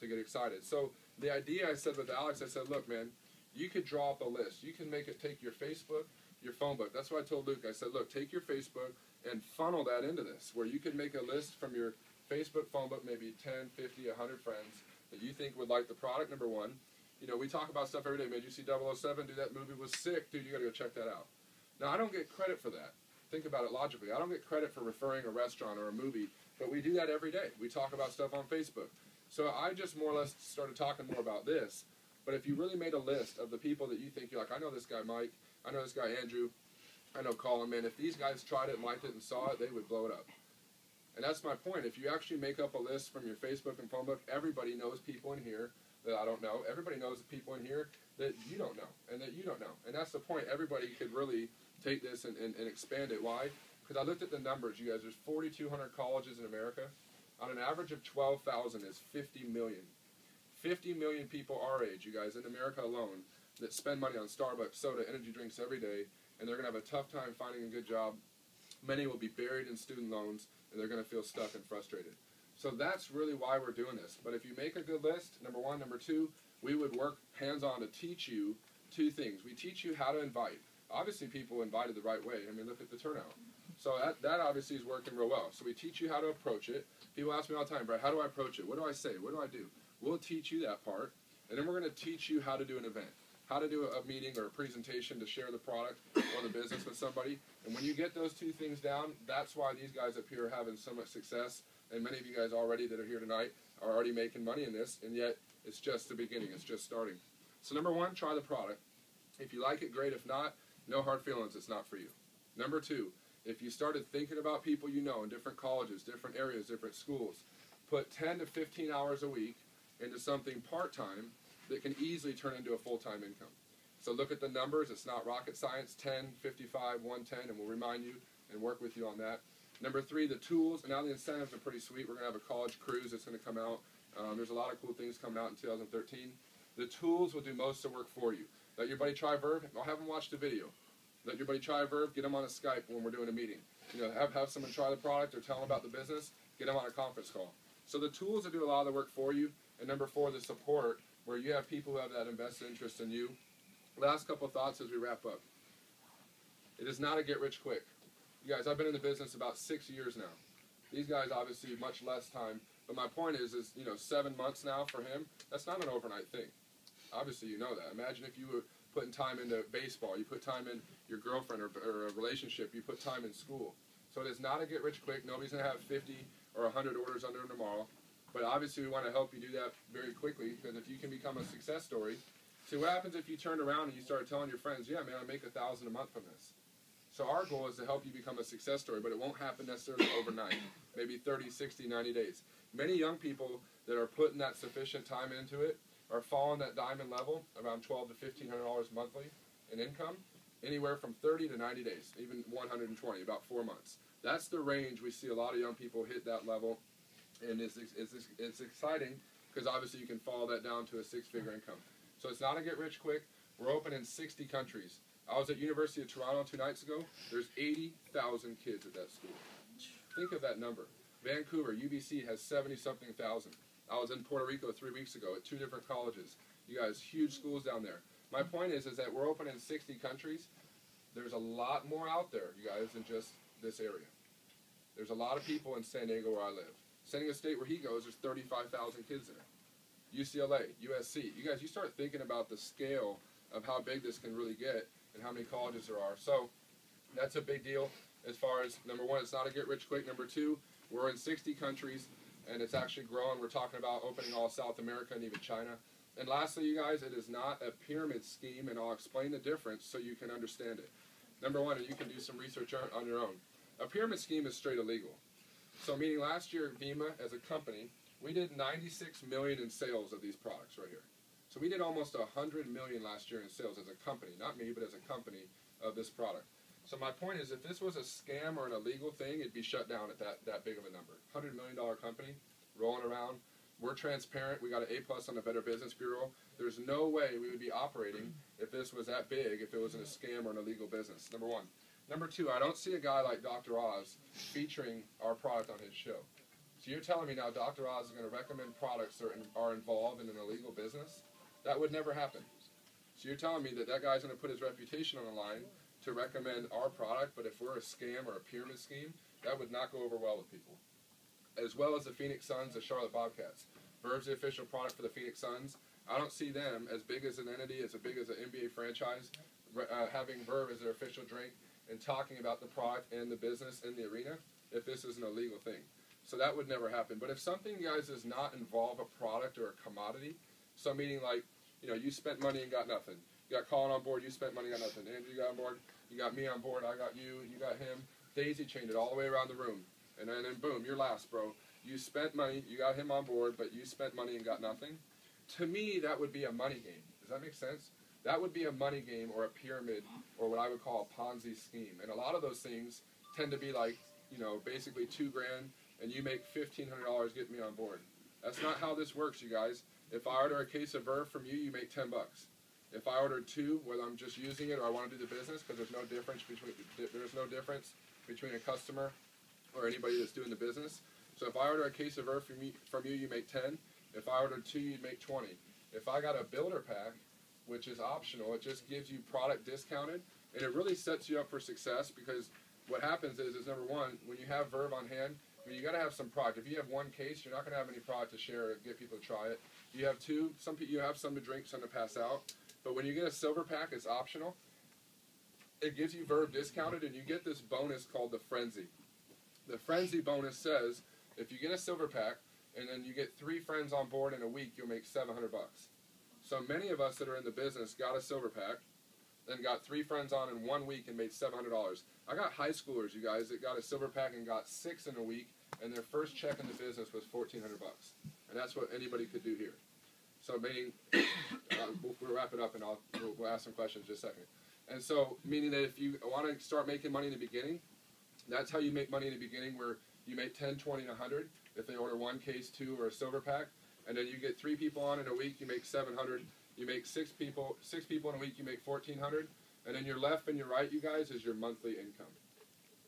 to get excited. So the idea I said with Alex, I said, look, man, you could draw up a list. You can make it take your Facebook, your phone book. That's what I told Luke. I said, look, take your Facebook and funnel that into this, where you could make a list from your Facebook phone book, maybe 10, 50, 100 friends that you think would like the product, number one. You know, we talk about stuff every day. Man, did you see 007? Dude, that movie was sick. Dude, you got to go check that out. Now, I don't get credit for that. Think about it logically. I don't get credit for referring a restaurant or a movie, but we do that every day. We talk about stuff on Facebook. So I just more or less started talking more about this. But if you really made a list of the people that you think, you're like, I know this guy Mike, I know this guy Andrew, I know Colin, man, if these guys tried it and liked it and saw it, they would blow it up. And that's my point. If you actually make up a list from your Facebook and phone book, everybody knows people in here that I don't know. Everybody knows people in here that you don't know and that you don't know. And that's the point. Everybody could really take this and expand it. Why? Because I looked at the numbers, you guys. There's 4,200 colleges in America. On an average of 12,000 is 50 million. 50 million people our age, you guys, in America alone, that spend money on Starbucks, soda, energy drinks every day, and they're going to have a tough time finding a good job. Many will be buried in student loans, and they're going to feel stuck and frustrated. So that's really why we're doing this. But if you make a good list, number one. Number two, we would work hands-on to teach you two things. We teach you how to invite. Obviously, people invited the right way. I mean, look at the turnout. So that obviously is working real well. So we teach you how to approach it. People ask me all the time, Brad, how do I approach it? What do I say? What do I do? We'll teach you that part. And then we're going to teach you how to do an event, how to do a meeting or a presentation to share the product or the business with somebody. And when you get those two things down, that's why these guys up here are having so much success. And many of you guys already that are here tonight are already making money in this, and yet it's just the beginning. It's just starting. So number one, try the product. If you like it, great. If not, no hard feelings. It's not for you. Number two, if you started thinking about people you know in different colleges, different areas, different schools, put 10 to 15 hours a week into something part-time that can easily turn into a full-time income. So look at the numbers. It's not rocket science, 10, 55, 110, and we'll remind you and work with you on that. Number three, the tools. And now the incentives are pretty sweet. We're going to have a college cruise that's going to come out. There's a lot of cool things coming out in 2013. The tools will do most of the work for you. Let your buddy try Verve. I'll have them watch the video. Let your buddy try Verve. Get them on a Skype when we're doing a meeting. You know, have someone try the product or tell them about the business. Get them on a conference call. So the tools will do a lot of the work for you. And number four, the support, where you have people who have that invested interest in you. Last couple thoughts as we wrap up. It is not a get-rich-quick. You guys, I've been in the business about 6 years now. These guys, obviously, much less time. But my point is, you know, 7 months now for him, that's not an overnight thing. Obviously, you know that. Imagine if you were putting time into baseball, you put time in your girlfriend or a relationship, you put time in school. So it is not a get-rich-quick. Nobody's going to have 50 or 100 orders under tomorrow. But obviously, we want to help you do that very quickly, because if you can become a success story, see what happens if you turned around and you started telling your friends, yeah, man, I make $1,000 a month from this. So our goal is to help you become a success story, but it won't happen necessarily overnight, maybe 30, 60, 90 days. Many young people that are putting that sufficient time into it are following that diamond level, around $1,200 to $1,500 monthly in income, anywhere from 30 to 90 days, even 120, about 4 months. That's the range we see a lot of young people hit that level, and it's exciting because obviously you can follow that down to a six-figure income. So it's not a get-rich-quick. We're open in 60 countries. I was at University of Toronto 2 nights ago. There's 80,000 kids at that school. Think of that number. Vancouver, UBC, has 70-something thousand. I was in Puerto Rico 3 weeks ago at 2 different colleges. You guys, huge schools down there. My point is that we're open in 60 countries. There's a lot more out there, you guys, than just this area. There's a lot of people in San Diego where I live. San Diego State, where he goes, there's 35,000 kids there. UCLA, USC. You guys, you start thinking about the scale of how big this can really get and how many colleges there are. So that's a big deal as far as, number one, it's not a get-rich-quick. Number two, we're in 60 countries, and it's actually growing. We're talking about opening all South America and even China. And lastly, you guys, it is not a pyramid scheme, and I'll explain the difference so you can understand it. Number one, and you can do some research on your own. A pyramid scheme is straight illegal. So meaning last year, Vemma, as a company, we did $96 million in sales of these products right here. So we did almost $100 million last year in sales as a company, not me, but as a company of this product. So my point is, if this was a scam or an illegal thing, it'd be shut down at that big of a number. $100 million company, rolling around. We're transparent. We got an A+ on the Better Business Bureau. There's no way we would be operating if this was that big, if it wasn't a scam or an illegal business, number one. Number two, I don't see a guy like Dr. Oz featuring our product on his show. So you're telling me now Dr. Oz is going to recommend products that are involved in an illegal business? That would never happen. So you're telling me that that guy's going to put his reputation on the line to recommend our product, but if we're a scam or a pyramid scheme, that would not go over well with people. As well as the Phoenix Suns, the Charlotte Bobcats. Verve's the official product for the Phoenix Suns. I don't see them as big as an entity, as big as an NBA franchise, having Verve as their official drink and talking about the product and the business in the arena if this is an illegal thing. So that would never happen. But if something, guys, does not involve a product or a commodity, so meaning like, you know, you spent money and got nothing. You got Colin on board, you spent money and got nothing. Andrew, you got on board, you got me on board, I got you, you got him. Daisy chained it all the way around the room. And then boom, you're last, bro. You spent money, you got him on board, but you spent money and got nothing. To me, that would be a money game. Does that make sense? That would be a money game or a pyramid or what I would call a Ponzi scheme. And a lot of those things tend to be like, you know, basically $2 grand and you make $1,500 getting me on board. That's not how this works, you guys. If I order a case of Verve from you, you make 10 bucks. If I order 2, whether I'm just using it or I want to do the business, because there's no difference between a customer or anybody that's doing the business. So if I order a case of Verve from you, you make 10. If I order 2, you'd make 20. If I got a builder pack, which is optional, it just gives you product discounted, and it really sets you up for success, because what happens is number one, when you have Verve on hand, I mean, you got to have some product. If you have 1 case, you're not going to have any product to share and get people to try it. You have 2, you have some to drink, some to pass out. But when you get a silver pack, it's optional. It gives you Verve discounted, and you get this bonus called the Frenzy. The Frenzy bonus says if you get a silver pack and then you get 3 friends on board in a week, you'll make $700 bucks. So many of us that are in the business got a silver pack, then got 3 friends on in 1 week and made $700. I got high schoolers, you guys, that got a silver pack and got 6 in a week, and their first check in the business was $1,400 bucks. And that's what anybody could do here. So meaning, we'll wrap it up and we'll ask some questions in just a second. And so, meaning that if you want to start making money in the beginning, that's how you make money in the beginning, where you make 10, 20, and 100 if they order 1 case, 2, or a silver pack. And then you get 3 people on in a week, you make 700. You make 6 people in a week, you make 1,400. And then your left and your right, you guys, is your monthly income.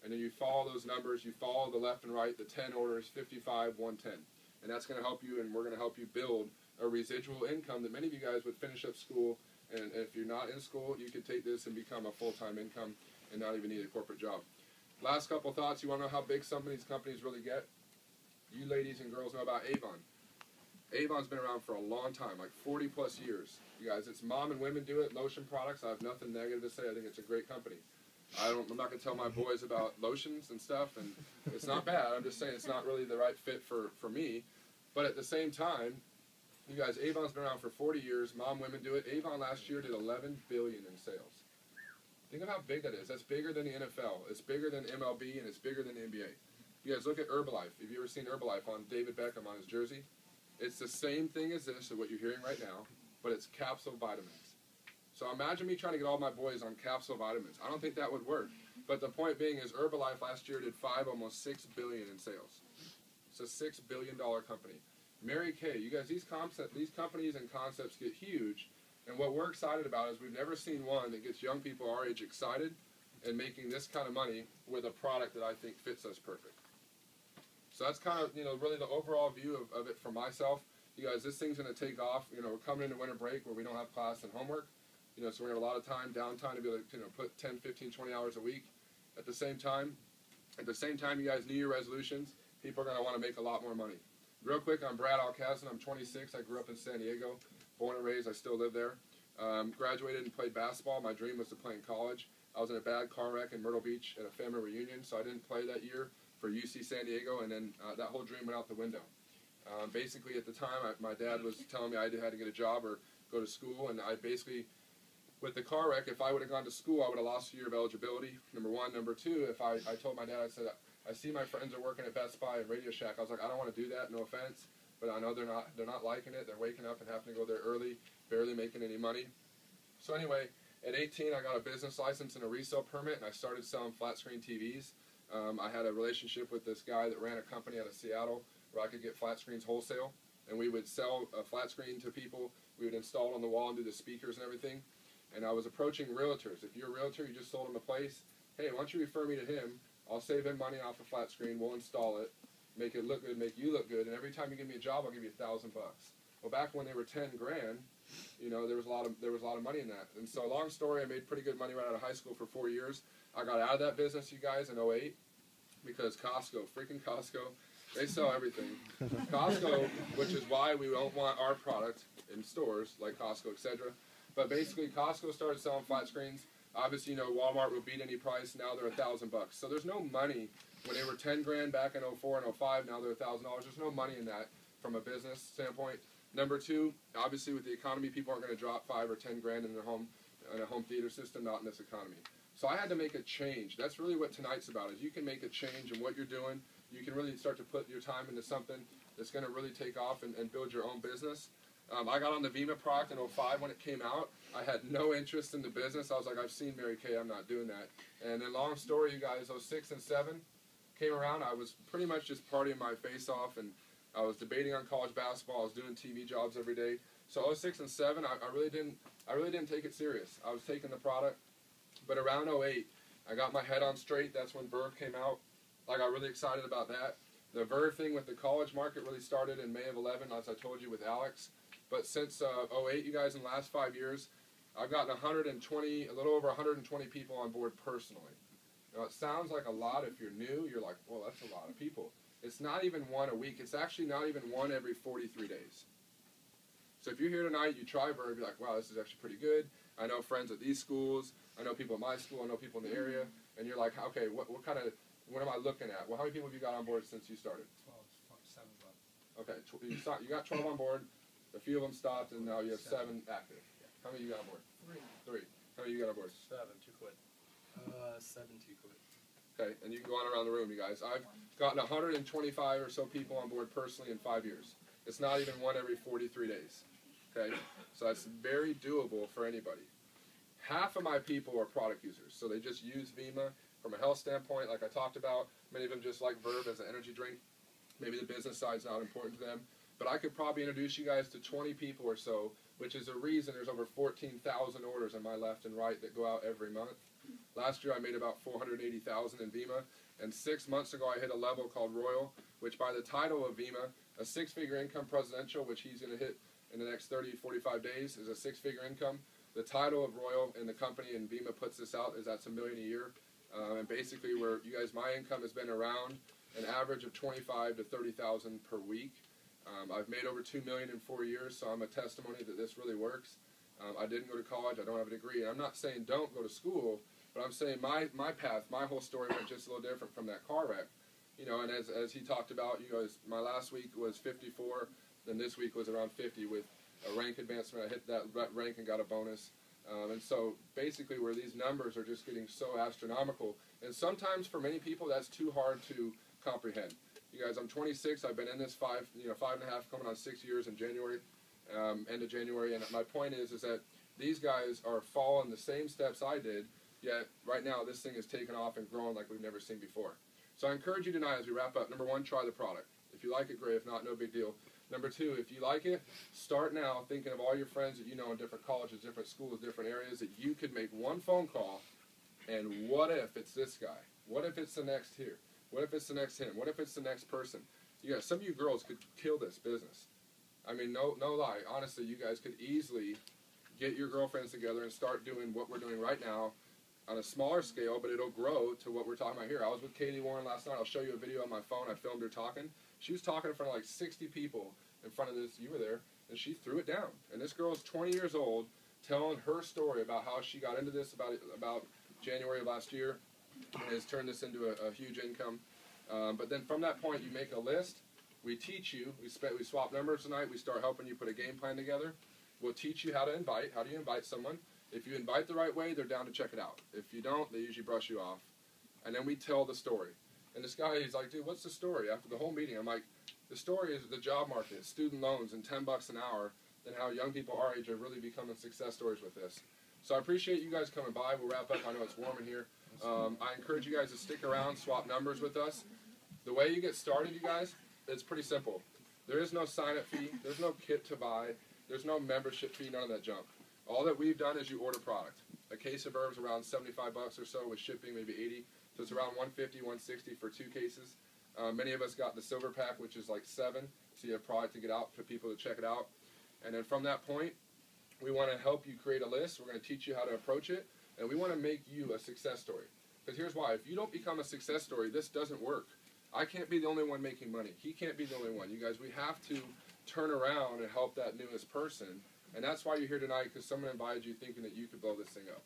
And then you follow those numbers, you follow the left and right, the 10 orders, 55, 110. And that's going to help you, and we're going to help you build a residual income that many of you guys would finish up school. And if you're not in school, you could take this and become a full-time income and not even need a corporate job. Last couple thoughts. You want to know how big some of these companies really get? You ladies and girls know about Avon. Avon's been around for a long time, like 40 plus years. You guys, it's mom and women do it, lotion products. I have nothing negative to say. I think it's a great company. I'm not going to tell my boys about lotions and stuff, and it's not bad. I'm just saying it's not really the right fit for me. But at the same time, you guys, Avon's been around for 40 years. Mom, women do it. Avon last year did $11 billion in sales. Think of how big that is. That's bigger than the NFL. It's bigger than MLB, and it's bigger than the NBA. You guys, look at Herbalife. Have you ever seen Herbalife on David Beckham on his jersey? It's the same thing as this, what you're hearing right now, but it's capsule vitamins. So imagine me trying to get all my boys on capsule vitamins. I don't think that would work. But the point being is Herbalife last year did almost $6 billion in sales. It's a $6 billion company. Mary Kay, you guys, these companies and concepts get huge, and what we're excited about is we've never seen one that gets young people our age excited and making this kind of money with a product that I think fits us perfect. So that's kind of, really the overall view of it for myself. You guys, this thing's going to take off. We're coming into winter break where we don't have class and homework. So we're going to have a lot of downtime to be able to put 10, 15, 20 hours a week. At the same time, you guys, New Year resolutions, people are going to want to make a lot more money. Real quick, I'm Brad Alkazin. I'm 26. I grew up in San Diego. Born and raised. I still live there. Graduated and played basketball. My dream was to play in college. I was in a bad car wreck in Myrtle Beach at a family reunion, so I didn't play that year for UC San Diego, and then that whole dream went out the window. Basically, at the time, my dad was telling me I had to get a job or go to school, and I basically, with the car wreck, if I would have gone to school, I would have lost a year of eligibility, number one. Number two, if I told my dad, I said, I see my friends are working at Best Buy and Radio Shack. I was like, I don't want to do that, no offense, but I know they're not liking it. They're waking up and having to go there early, barely making any money. So anyway, at 18, I got a business license and a resale permit, and I started selling flat screen TVs. I had a relationship with this guy that ran a company out of Seattle where I could get flat screens wholesale, and we would sell a flat screen to people. We would install it on the wall and do the speakers and everything. And I was approaching realtors. If you're a realtor, you just sold him a place. Hey, why don't you refer me to him? I'll save him money off a flat screen. We'll install it. make it look good, make you look good, and every time you give me a job, I'll give you $1,000. Well, back when they were 10 grand, you know, there was a lot of money in that. And so, long story, I made pretty good money right out of high school for 4 years. I got out of that business, you guys, in '08 because freaking Costco, they sell everything. Costco, which is why we don't want our product in stores like Costco, etc. But basically, Costco started selling flat screens. Obviously, you know, Walmart will beat any price. Now they're $1,000. So there's no money. When they were 10 grand back in '04 and '05, now they're $1,000. There's no money in that from a business standpoint. Number two, obviously with the economy, people aren't going to drop 5 or 10 grand in their home, in a home theater system, not in this economy. So I had to make a change. That's really what tonight's about, is you can make a change in what you're doing. You can really start to put your time into something that's going to really take off and build your own business. I got on the Vemma product in '05 when it came out. I had no interest in the business. I was like, I've seen Mary Kay, I'm not doing that. And then long story, you guys, '06 and '07 came around. I was pretty much just partying my face off, and I was debating on college basketball. I was doing TV jobs every day. So '06 and '07, I really didn't take it serious. I was taking the product, but around '08, I got my head on straight. That's when Verve came out. I got really excited about that. The Verve thing with the college market really started in May of '11, as I told you, with Alex. But since '08, you guys, in the last 5 years, I've gotten a little over 120 people on board personally. Now, it sounds like a lot if you're new. You're like, well, that's a lot of people. It's not even one a week. It's actually not even one every 43 days. So if you're here tonight, you try Verve, you're like, wow, this is actually pretty good. I know friends at these schools. I know people at my school. I know people in the area. And you're like, okay, what am I looking at? Well, how many people have you got on board since you started? 7. Okay, you got 12 on board. A few of them stopped, and now you have 7 active. How many you got on board? 3. How many you got on board? 7, 2 quit. 7, 2 quit. Okay, and you can go on around the room, you guys. I've gotten 125 or so people on board personally in 5 years. It's not even one every 43 days. Okay, so that's very doable for anybody. Half of my people are product users, so they just use Vemma from a health standpoint, like I talked about. Many of them just like Verve as an energy drink. Maybe the business side's not important to them. But I could probably introduce you guys to 20 people or so, which is a reason there's over 14,000 orders on my left and right that go out every month. Last year I made about 480,000 in Vemma, and 6 months ago I hit a level called Royal, which by the title of Vemma, a 6-figure income presidential, which he's going to hit in the next 30, 45 days, is a 6-figure income. The title of Royal in the company, and Vemma puts this out, is that's $1 million a year. And basically, where you guys, my income has been around an average of 25 to 30,000 per week. I've made over $2 million in 4 years, so I'm a testimony that this really works. I didn't go to college. I don't have a degree. And I'm not saying don't go to school, but I'm saying my path, my whole story went just a little different from that car wreck. You know, and as he talked about, you guys, my last week was 54, then this week was around 50 with a rank advancement. I hit that rank and got a bonus. And so basically where these numbers are just getting so astronomical, and sometimes for many people that's too hard to comprehend. You guys, I'm 26. I've been in this 5.5, coming on 6 years in January, end of January. And my point is that these guys are following the same steps I did. Yet right now, this thing is taking off and growing like we've never seen before. So I encourage you tonight as we wrap up. Number 1, try the product. If you like it, great. If not, no big deal. Number 2, if you like it, start now thinking of all your friends that you know in different colleges, different schools, different areas that you could make one phone call. And what if it's this guy? What if it's the next here? What if it's the next him? What if it's the next person? You guys, some of you girls could kill this business. I mean, no lie. Honestly, you guys could easily get your girlfriends together and start doing what we're doing right now on a smaller scale, but it'll grow to what we're talking about here. I was with Katie Warren last night. I'll show you a video on my phone. I filmed her talking. She was talking in front of like 60 people in front of this. You were there. And she threw it down. And this girl's 20 years old telling her story about how she got into this about January of last year and has turned this into a huge income. But then from that point, you make a list. We teach you. We swap numbers tonight. We start helping you put a game plan together. We'll teach you how to invite. How do you invite someone? If you invite the right way, they're down to check it out. If you don't, they usually brush you off. And then we tell the story. And this guy, he's like, dude, what's the story? After the whole meeting, I'm like, the story is the job market, student loans, and $10 an hour, and how young people our age are really becoming success stories with this. So I appreciate you guys coming by. We'll wrap up. I know it's warm in here. I encourage you guys to stick around, swap numbers with us. The way you get started, you guys, it's pretty simple. There is no sign-up fee. There's no kit to buy. There's no membership fee, none of that junk. All that we've done is you order product. A case of Verve is around $75 or so with shipping, maybe 80. So it's around $150, $160 for 2 cases. Many of us got the silver pack, which is like 7, so you have product to get out for people to check it out. And then from that point, we want to help you create a list. We're going to teach you how to approach it, and we want to make you a success story. Because here's why. If you don't become a success story, this doesn't work. I can't be the only one making money. He can't be the only one. You guys, we have to turn around and help that newest person. And that's why you're here tonight, because someone invited you thinking that you could blow this thing up.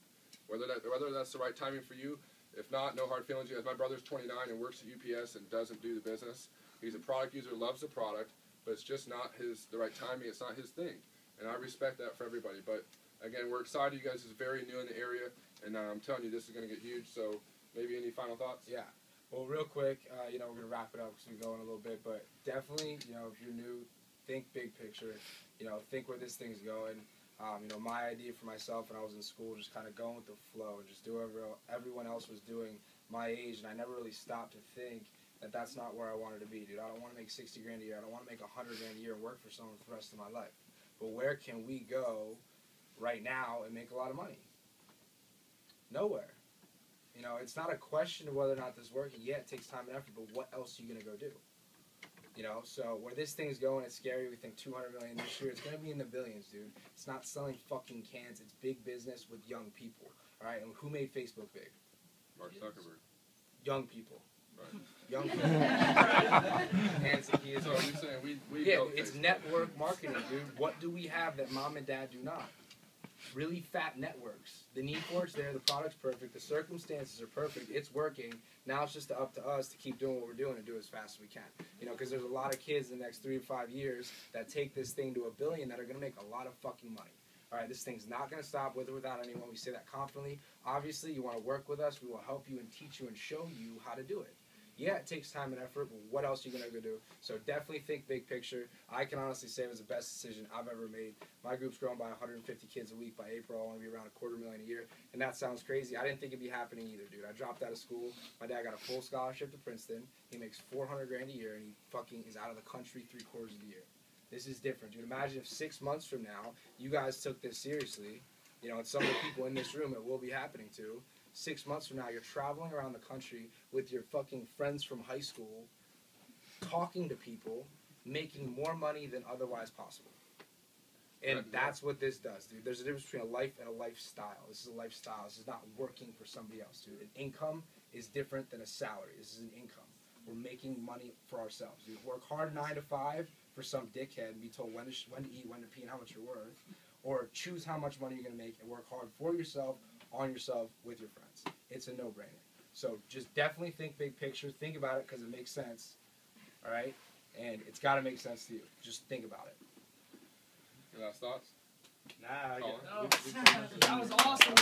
Whether that's the right timing for you, if not, no hard feelings. My brother's 29 and works at UPS and doesn't do the business. He's a product user, loves the product, but it's just not the right timing. It's not his thing. And I respect that for everybody. But, again, we're excited. You guys is very new in the area, and I'm telling you, this is going to get huge. So maybe any final thoughts? Yeah. Well, real quick, we're going to wrap it up because we're going a little bit. But definitely, if you're new, think big picture. Think where this thing's going. My idea for myself when I was in school, just kind of going with the flow and just do whatever everyone else was doing my age. And I never really stopped to think that that's not where I wanted to be, dude. I don't want to make 60 grand a year. I don't want to make 100 grand a year and work for someone for the rest of my life. But where can we go right now and make a lot of money? Nowhere. It's not a question of whether or not this is working. Yeah, it takes time and effort, but what else are you going to go do? So where this thing's going, it's scary. We think 200 million this year. It's going to be in the billions, dude. It's not selling fucking cans. It's big business with young people. All right? And who made Facebook big? Mark Zuckerberg. Young people. Right. Young people. And So you're saying we yeah, built it's Facebook. network marketing, dude. What do we have that mom and dad do not? Really fat networks. The need for it's there. The product's perfect. The circumstances are perfect. It's working. Now it's just up to us to keep doing what we're doing and do it as fast as we can. Because there's a lot of kids in the next 3 to 5 years that take this thing to $1 billion that are going to make a lot of fucking money. All right, this thing's not going to stop with or without anyone. We say that confidently. Obviously, you want to work with us. We will help you and teach you and show you how to do it. Yeah, it takes time and effort, but what else are you going to go do? So definitely think big picture. I can honestly say it was the best decision I've ever made. My group's grown by 150 kids a week. By April, I want to be around $250,000 a year. And that sounds crazy. I didn't think it'd be happening either, dude. I dropped out of school. My dad got a full scholarship to Princeton. He makes $400,000 a year, and he fucking is out of the country 3/4 of the year. This is different, dude. Imagine if 6 months from now, you guys took this seriously, and some of the people in this room it will be happening to. 6 months from now, you're traveling around the country with your fucking friends from high school, talking to people, making more money than otherwise possible. And that's what this does, dude. There's a difference between a life and a lifestyle. This is a lifestyle. This is not working for somebody else, dude. An income is different than a salary. This is an income. We're making money for ourselves, dude. Work hard 9 to 5 for some dickhead and be told when to eat, when to pee, and how much you're worth. Or choose how much money you're going to make and work hard for yourself, on yourself, with your friends. It's a no-brainer. So just definitely think big picture. Think about it because it makes sense. All right? And it's got to make sense to you. Just think about it. Your last thoughts? Nah, Colin? that was awesome.